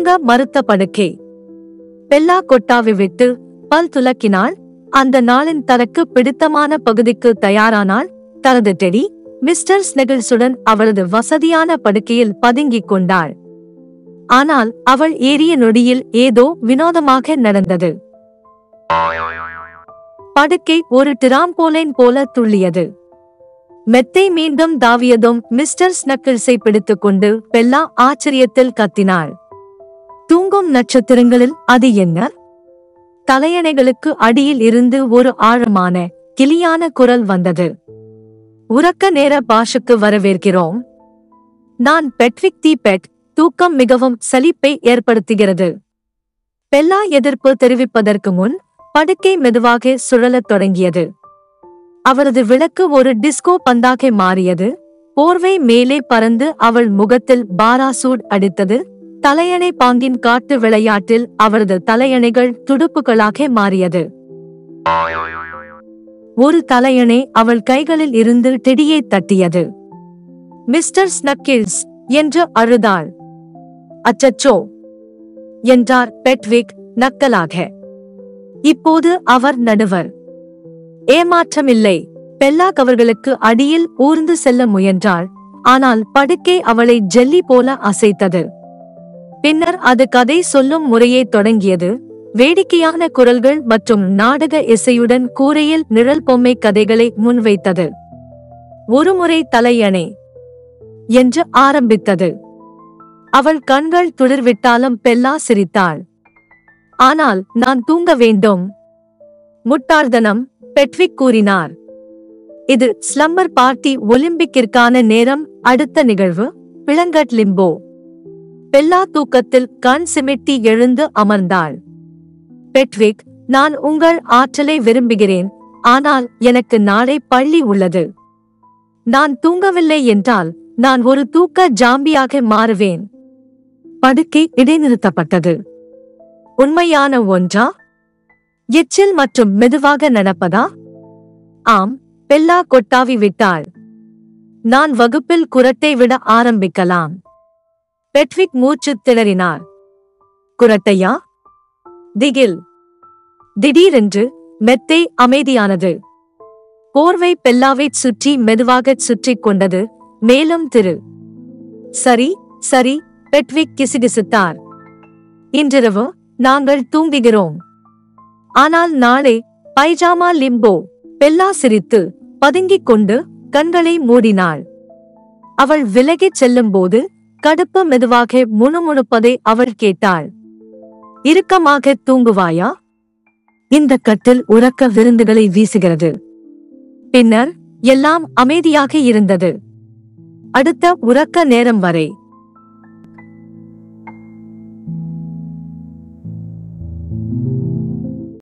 தூங்க மறுத்த படுக்கை. பெல்லா கொட்டாவி விட்டு பல் துலக்கினாள். அந்த நாளின் தனக்கு பிடித்தமான பகுதிக்கு தயாரானாள். தனது டெடி மிஸ்டர் ஸ்னெகிள்ஸுடன் அவளது வசதியான படுக்கையில் பதுங்கிக் கொண்டாள். ஆனால் அவள் ஏறிய நொடியில் ஏதோ வினோதமாக நடந்தது. படுக்கை ஒரு டிராம்போலைன் போல துள்ளியது. மெத்தை மீண்டும் தாவியதும் மிஸ்டர் ஸ்னக்கிள்ஸை பிடித்துக்கொண்டு பெல்லா ஆச்சரியத்தில் கத்தினாள். தூங்கும் நட்சத்திரங்களில் அது என்ன? தலையணைகளுக்கு அடியில் இருந்து ஒரு ஆழமான கிளியான குரல் வந்தது. உறக்க நேர பாஷுக்கு வரவேற்கிறோம். நான் பெட்விக் தி பெட். தூக்கம் மிகவும் சலிப்பை ஏற்படுத்துகிறது. பெல்லா எதிர்ப்பு தெரிவிப்பதற்கு முன் படுக்கை மெதுவாக சுழலத் தொடங்கியது. அவரது விளக்கு ஒரு டிஸ்கோ பந்தாக மாறியது. போர்வை மேலே பறந்து அவள் முகத்தில் பாராசூட் அடித்தது. தலையணை பாங்கின் காட்டு விளையாட்டில் அவரது தலையணைகள் துடுப்புகளாக மாறியது. ஒரு தலையணை அவள் கைகளில் இருந்து டெடியை தட்டியது. மிஸ்டர் ஸ்னக்கிள்ஸ் என்று அழுதாள். அச்சச்சோ என்றார் பெட்விக் நக்கலாக. இப்போது அவர் நடுவர். ஏமாற்றமில்லை. பெல்லா அவர்களுக்கு அடியில் ஊர்ந்து செல்ல முயன்றாள். ஆனால் படுக்கை அவளை ஜெல்லி போல அசைத்தது. பின்னர் அது கதை சொல்லும் முறையை தொடங்கியது. வேடிக்கையான குரல்கள் மற்றும் நாடக இசையுடன் கூரையில் நிழல் பொம்மை கதைகளை முன்வைத்தது. ஒருமுறை தலையணை என்று ஆரம்பித்தது. அவள் கண்கள் துளிர்விட்டாலும் பெல்லா சிரித்தாள். ஆனால் நான் தூங்க வேண்டும். முட்டாள்தனம், பெட்விக் கூறினார். இது ஸ்லம்மர் பார்ட்டி ஒலிம்பிக்கிற்கான நேரம். அடுத்த நிகழ்வு பிளங்கட் லிம்போ. பெல்லா தூக்கத்தில் கண் சிமிட்டி எழுந்து அமர்ந்தாள். பெட்விக், நான் உங்கள் ஆற்றலை விரும்புகிறேன். ஆனால் எனக்கு நாளை பள்ளி உள்ளது. நான் தூங்கவில்லை என்றால் நான் ஒரு தூக்க ஜாம்பியாக மாறுவேன். படுக்கை இடைநிறுத்தப்பட்டது. உண்மையான ஒன்றா? எச்சில் மற்றும் மெதுவாக நடப்பதா? ஆம், பெல்லா கொட்டாவி விட்டாள். நான் வகுப்பில் குரட்டை விட ஆரம்பிக்கலாம். பெட்விக் மூச்சு திணறினார். குரட்டையா? திகில். திடீரென்று மெத்தை அமைதியானது. போர்வை பெல்லாவைச் சுற்றி மெதுவாகச் சுற்றிக் கொண்டது. மேலும் திரு. சரி சரி, பெட்விக் கிசுகிசுத்தார். இன்றிரவு நாங்கள் தூங்குகிறோம். ஆனால் நாளை பைஜாமா லிம்போ. பெல்லா சிரித்து பதுங்கிக் கொண்டு கண்களை மூடினாள். அவள் விலகிச் செல்லும்போது கடுப்பு மெதுவாக முணுமுணுப்பதை அவள் கேட்டாள். இறுக்கமாக தூங்குவாயா? இந்த கட்டில் உறக்க விருந்துகளை வீசுகிறது. பின்னர் எல்லாம் அமைதியாக இருந்தது. அடுத்த உறக்க நேரம் வரை